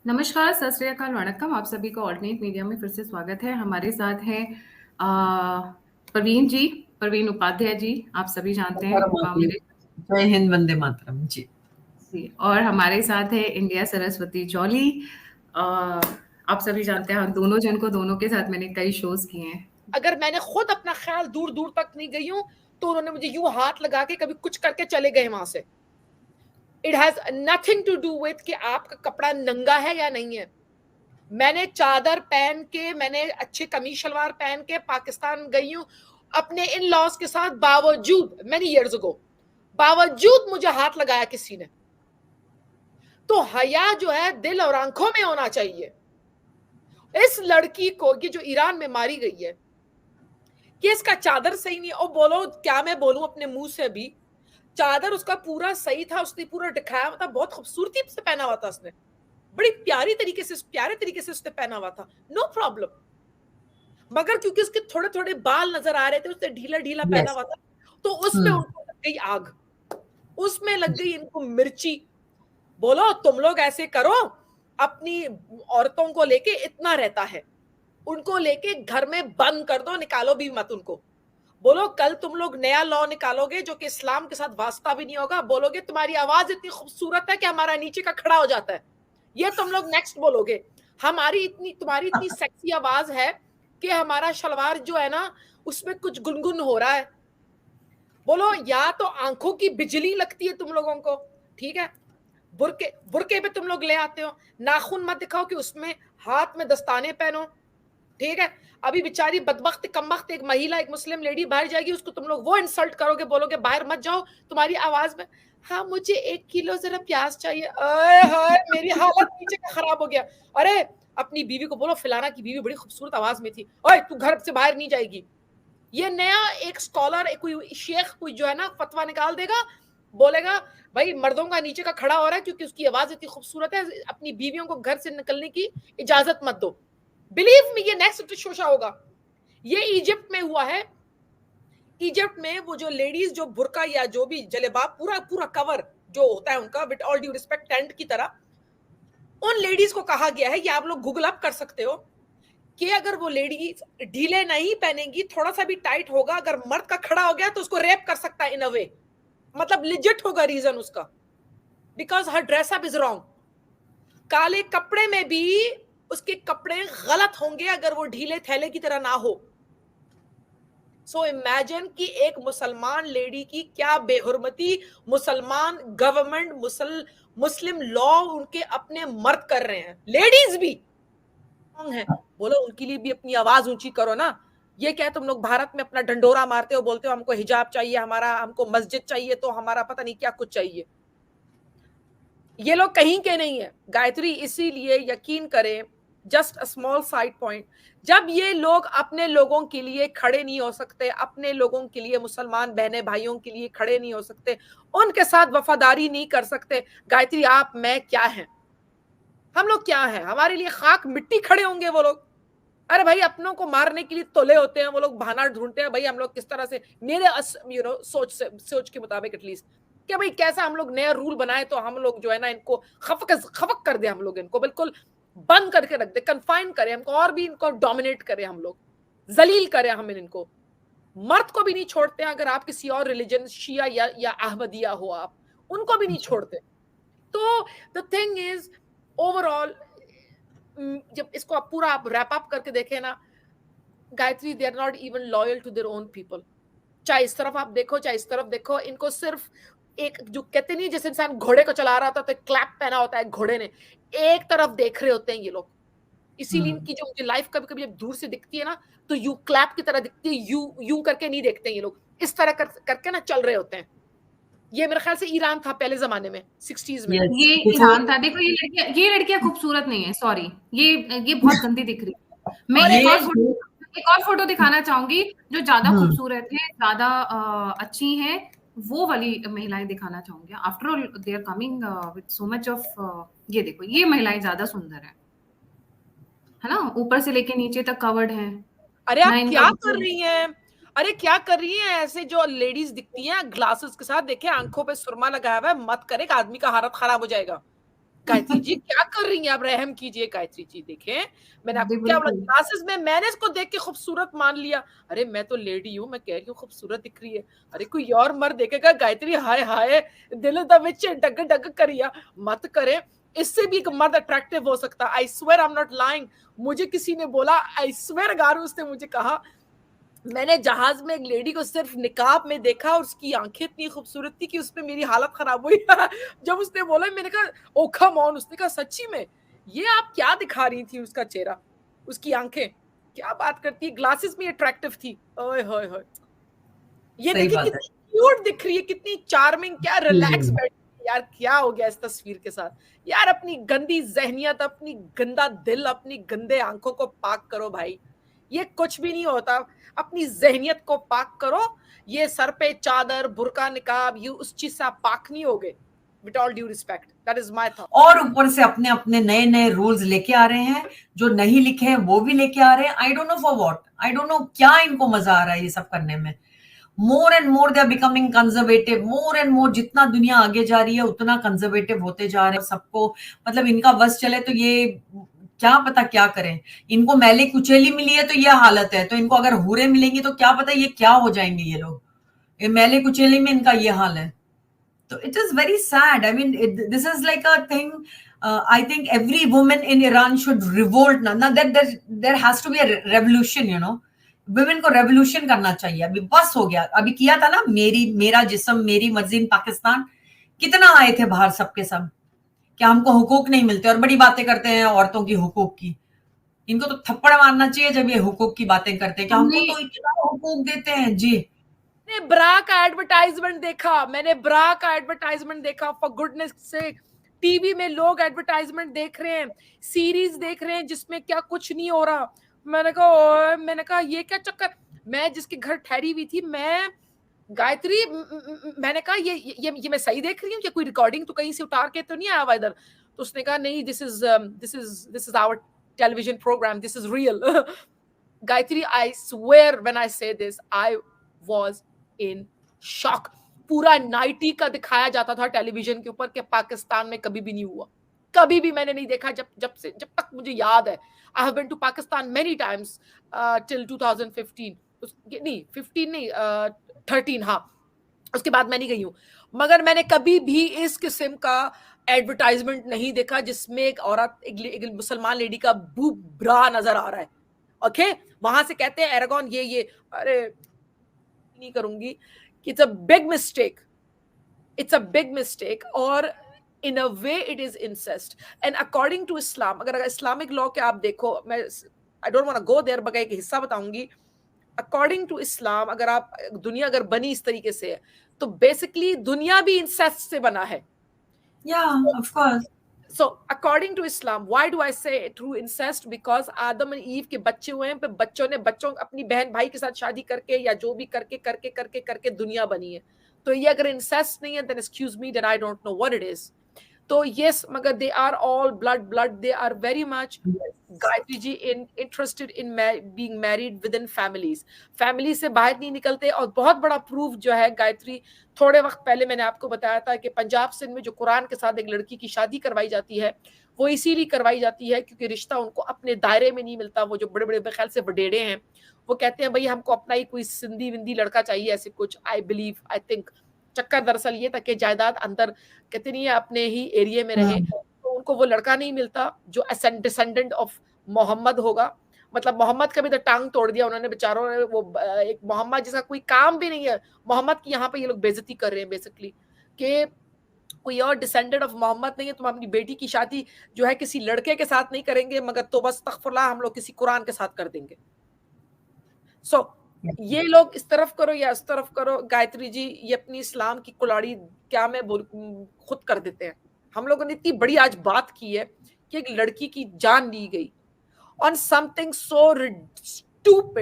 नमस्कार, सत श्री अकाल, वणक्कम। आप सभी को ऑल्टरनेट मीडिया में फिर से स्वागत है। हमारे साथ हैं अ, प्रवीण जी, प्रवीण उपाध्याय जी, आप सभी जानते हैं परमात्मा मेरे जय हिंद, वंदे मातरम जी। जी। और हमारे साथ है इंडिया सरस्वती जॉली। आप सभी जानते हैं, हम दोनों जन को दोनों के साथ मैंने कई शोज किए हैं। अगर मैंने खुद अपना ख्याल दूर दूर तक नहीं गई हूं तो उन्होंने मुझे यूं हाथ लगा के कभी कुछ करके चले गए वहां से। It has nothing to do with कि आपका कपड़ा नंगा है या नहीं है। मैंने चादर पहन के, मैंने अच्छे कमीज शलवार पहन के पाकिस्तान गई हूं अपने इन लॉज के साथ, बावजूद मैनी ईयर्स अगो, बावजूद मुझे हाथ लगाया किसी ने। तो हया जो है दिल और आंखों में होना चाहिए। इस लड़की को, ये जो ईरान में मारी गई है, कि इसका चादर सही नहीं। और बोलो क्या मैं बोलूं अपने मुंह से भी, चादर उसका पूरा सही था, उसने पूरा दिखाया हुआ था, बहुत खूबसूरती से पहना हुआ था उसने, बड़ी प्यारे तरीके से उसने पहना हुआ था, नो प्रॉब्लम। मगर क्योंकि उसके थोड़े थोड़े बाल नजर आ रहे थे, उसने ढीला ढीला पहना यस। हुआ था, तो उसमें उनको लग गई आग, उसमें लग गई इनको मिर्ची। बोलो तुम लोग ऐसे करो, अपनी औरतों को लेके इतना रहता है, उनको लेके घर में बंद कर दो, निकालो भी मत उनको। बोलो कल तुम लोग नया लॉ निकालोगे जो कि इस्लाम के साथ वास्ता भी नहीं होगा, बोलोगे तुम्हारी आवाज इतनी खूबसूरत है कि हमारा नीचे का खड़ा हो जाता है, ये तुम लोग नेक्स्ट बोलोगे। तुम्हारी इतनी सेक्सी आवाज है कि हमारा शलवार जो है ना उसमें कुछ गुनगुन हो रहा है। बोलो या तो आंखों की बिजली लगती है तुम लोगों को, ठीक है, बुरके बुरके पे तुम लोग ले आते हो, नाखून मत दिखाओ कि उसमें हाथ में दस्ताने पहनो, ठीक है। अभी बेचारी बदबख्त कमबख्त एक महिला, एक मुस्लिम लेडी बाहर जाएगी, उसको तुम लोग वो इंसल्ट करोगे, बोलोगे बाहर मत जाओ, तुम्हारी आवाज में हाँ मुझे 1 किलो जरा प्याज चाहिए, हाय मेरी हालत नीचे का खराब हो गया। अरे अपनी बीवी को बोलो फिलाना की बीवी बड़ी खूबसूरत आवाज में थी, ओए तू घर से बाहर नहीं जाएगी। ये नया एक स्कॉलर, एक कोई शेख कोई जो है ना फतवा निकाल देगा, बोलेगा भाई मर्दों का नीचे का खड़ा हो रहा है क्योंकि उसकी आवाज इतनी खूबसूरत है, अपनी बीवियों को घर से निकलने की इजाजत मत दो। बिलीव मी ये नेक्स्ट शोशा होगा। ये इजिप्ट में हुआ है। इजिप्ट में वो जो लेडीज जो बुरका या जो भी जलेबाब पूरा पूरा कवर जो होता है उनका, with all due respect tent की तरह, उन लेडीज को कहा गया है, ये आप लोग गूगल अप कर सकते हो, कि अगर वो लेडीज ढीले नहीं पहनेंगी, थोड़ा सा भी टाइट होगा, अगर मर्द का खड़ा हो गया तो उसको रेप कर सकता है इन अ वे, मतलब लिजिट होगा रीजन उसका, because her dress up is wrong. काले कपड़े में भी उसके कपड़े गलत होंगे अगर वो ढीले थैले की तरह ना हो। सो इमेजिन कि एक मुसलमान लेडी की क्या बेहुरमती मुसलमान गवर्नमेंट, मुस्लिम लॉ उनके अपने मर्द कर रहे हैं, लेडीज भी है। बोलो उनके लिए भी अपनी आवाज ऊंची करो ना। ये क्या तुम लोग भारत में अपना डंडोरा मारते हो, बोलते हो हमको हिजाब चाहिए, हमारा हमको मस्जिद चाहिए, तो हमारा पता नहीं क्या कुछ चाहिए। ये लोग कहीं के नहीं है गायत्री, इसीलिए यकीन करें, just a small side point, जब ये लोग अपने लोगों के लिए खड़े नहीं हो सकते, अपने लोगों के लिए, मुसलमान बहने भाइयों के लिए खड़े नहीं हो सकते, उनके साथ वफादारी नहीं कर सकते, गायत्री आप मैं क्या है, हम लोग क्या है, हमारे लिए खाक मिट्टी खड़े होंगे वो लोग। अरे भाई अपनों को मारने के लिए तोले होते हैं वो लोग, बहाना ढूंढते हैं भाई हम लोग किस तरह से, मेरे सोच के मुताबिक एटलीस्ट, कि भाई कैसा हम लोग नया रूल बनाए तो हम लोग जो है ना इनको खफक कर दे, हम लोग इनको बिल्कुल बंद करके रख दे, कन्फाइन करें हमको, और भी इनको डोमिनेट करें हम लोग, जलील करें हम इनको। मर्द को भी नहीं छोड़ते अगर आप किसी और रिलीजन, शिया या अहमदिया हो, आप उनको भी नहीं छोड़ते। तो द थिंग इज ओवरऑल, जब इसको आप पूरा आप रैप अप करके देखें ना Gayatri, they are not even loyal to their own people. चाहे इस तरफ आप देखो चाहे इस तरफ देखो, इनको सिर्फ एक जो कहते नहीं, जैसे इंसान घोड़े को चला रहा होता तो क्लैप पहना होता है घोड़े ने, एक तरफ देख रहे होते हैं ये लोग। इसीलिए इनकी जो मुझे लाइफ कभी कभी जब दूर से दिखती है ना, तो यू क्लैप की तरह दिखती है, यू यू करके नहीं देखते ये लोग, इस तरह करके ना चल रहे होते हैं। ये मेरे ख्याल से ईरान था पहले जमाने में, 60s में। ये ईरान था। देखो ये लड़कियां खूबसूरत नहीं है, सॉरी, ये बहुत गंदी दिख रही है। मैं एक और फोटो दिखाना चाहूंगी जो ज्यादा खूबसूरत है, ज्यादा अच्छी है, वो वाली महिलाएं दिखाना चाहूंगी। After all they are coming with so much of, ये देखो ये महिलाएं ज्यादा सुंदर है ना, ऊपर से लेके नीचे तक कवर्ड है। अरे आप क्या कर रही हैं, अरे क्या कर रही हैं, ऐसे जो लेडीज दिखती हैं ग्लासेस के साथ, देखे आंखों पे सुरमा लगाया हुआ है, मत करे, आदमी का हालत खराब हो जाएगा। गायत्री जी क्या कर रही हैं आप, रहम कीजिए गायत्री जी। देखें मैंने आपको क्या बोला, क्लासेस में मैंने इसको देख के खूबसूरत मान लिया। अरे मैं तो लेडी हूँ, मैं कह रही हूँ खूबसूरत दिख रही है। अरे कोई और मर्द देखेगा गायत्री हाय हाय दिल द विच डग डग करिया, मत करे। इससे भी एक मर्द अट्रैक्टिव हो सकता। I swear I am not lying. मुझे किसी ने बोला, आई स्वेयर गारू, उसने मुझे कहा, मैंने जहाज में एक लेडी को सिर्फ निकाब में देखा और उसकी आंखें इतनी खूबसूरत थी कि उसमें मेरी हालत खराब हुई। जब उसने बोला मैंने कहा ओ कम ऑन, उसने कहा सच्ची में ये आप क्या दिखा रही थी, उसका चेहरा उसकी आंखें क्या बात करती है, ग्लासेस में अट्रैक्टिव थी। ओए होए होए, ये देखिए कितनी क्यूट दिख रही है, कितनी चार्मिंग, क्या रिलैक्स बैठी यार। क्या हो गया इस तस्वीर के साथ यार? अपनी गंदी जहनियत, अपनी गंदा दिल, अपनी गंदे आंखों को पाक करो भाई। ये कुछ भी नहीं होता, अपनी जहनियत को पाक करो। ये सर पे चादर बुर्का निकाब, ये उस चीज से आप पाक नहीं होगे। With all due respect, that is my thought. और ऊपर से अपने अपने नए नए रूल्स लेके आ रहे हैं, जो नहीं लिखे हैं वो भी लेके आ रहे हैं। I don't know for what, I don't know क्या इनको मजा आ रहा है ये सब करने में। More and more they are becoming conservative, more and more जितना दुनिया आगे जा रही है उतना कंजर्वेटिव होते जा रहे हैं। सबको मतलब इनका बस चले तो ये क्या पता क्या करें। इनको मैले कुचेली मिली है तो ये हालत है, तो इनको अगर हूरे मिलेंगी तो क्या पता ये क्या हो जाएंगे ये लोग। ये मैले कुचेली में इनका ये हाल है। So it is very sad. I mean, this is like a thing. I think every woman in Iran should revolt. Now that there has to be a revolution, you know. Women को revolution करना चाहिए। अभी बस हो गया। अभी किया था ना मेरा जिस्म मेरी मर्जी इन पाकिस्तान। कितना आए थे बाहर सबके सब, क्या हमको हुकूक नहीं मिलते, और बड़ी बातें करते हैं औरतों की हुकूक की। इनको तो थप्पड़ मारना चाहिए जब ये हुकूक की बातें करते हैं कि हमको तो इतना हुकूक देते हैं जी। मैंने ब्रा का एडवर्टाइजमेंट देखा, मैंने ब्रा का एडवर्टाइजमेंट देखा, फॉर गुडनेस से। टीवी में लोग एडवर्टाइजमेंट देख रहे हैं, सीरीज देख रहे हैं जिसमें क्या कुछ नहीं हो रहा। मैंने कहा ये क्या चक्कर। मैं जिसके घर ठहरी हुई थी, मैं गायत्री, मैंने कहा ये मैं सही देख रही हूँ, या कोई रिकॉर्डिंग तो कहीं से उतार के तो नहीं आया हुआ इधर। तो उसने कहा नहीं, this is our television program, this is real. Gayatri, I swear when I say this, I was in shock. पूरा नाइटी का दिखाया जाता था टेलीविजन के ऊपर, कि पाकिस्तान में कभी भी नहीं हुआ, कभी भी मैंने नहीं देखा जब तक मुझे याद है। I have been to Pakistan many times till 2015, नहीं 15 नहीं 13, हाँ उसके बाद मैं नहीं गई हूँ। मगर मैंने कभी भी इस किस्म का एडवर्टाइजमेंट नहीं देखा जिसमें एक औरत, एक मुसलमान लेडी का बूब ब्रा नजर आ रहा है। ओके, वहां से कहते हैं एरागॉन ये अरे नहीं करूंगी कि it's a big mistake, it's a big mistake, और in a way it is incest. And according to Islam, अगर इस्लामिक लॉ के आप देखो, मैं I don't want to go there, बगैर एक हिस्सा बताऊंगी। अकॉर्डिंग टू इस्लाम, अगर आप दुनिया अगर बनी इस तरीके से है, तो बेसिकली दुनिया भी इंसेस्ट से बना है। Yeah, of course. So according to Islam, why do I say through incest? Because आदम और ईव के बच्चे हुए हैं, बच्चों ने अपनी बहन भाई के साथ शादी करके या जो भी करके दुनिया बनी है। तो ये अगर incest नहीं है, then excuse me, then I don't know what it is. तो yes, मगर they are all blood, they are very much, Gayatri ji, interested in being married within families. Family से बाहर नहीं निकलते। और बहुत बड़ा प्रूफ जो है गायत्री, थोड़े वक्त पहले मैंने आपको बताया था कि पंजाब सिंध में जो कुरान के साथ एक लड़की की शादी करवाई जाती है, वो इसीलिए करवाई जाती है क्योंकि रिश्ता उनको अपने दायरे में नहीं मिलता। वो जो बड़े बड़े ख्याल से वडेड़े हैं, वो कहते हैं भाई हमको अपना ही कोई सिंधी विंधी लड़का चाहिए, ऐसे कुछ। आई थिंक चक्कर दरअसल ये था कि जायदाद अंदर कहते नहीं है अपने ही एरिया में रहे, तो उनको वो लड़का नहीं मिलता जो डिसेंडेंट ऑफ मोहम्मद होगा। मतलब मोहम्मद का भी तो टांग तोड़ दिया उन्होंने बेचारों ने। वो एक मोहम्मद जिसका कोई काम भी नहीं है, मोहम्मद की यहाँ पे ये लोग बेइज्जती कर रहे हैं बेसिकली, कि कोई और डिसेंडेंट ऑफ मोहम्मद नहीं है, तुम अपनी बेटी की शादी जो है किसी लड़के के साथ नहीं करेंगे, मगर तो बस तख्फुल्लाह हम लोग किसी कुरान के साथ कर देंगे। सो ये लोग इस तरफ करो या इस तरफ करो, गायत्री जी ये अपनी इस्लाम की कुलाड़ी क्या मैं खुद कर देते हैं। हम लोगों ने इतनी बड़ी आज बात की है कि एक लड़की की जान ली गई ऑन समथिंग सो स्टूपिड,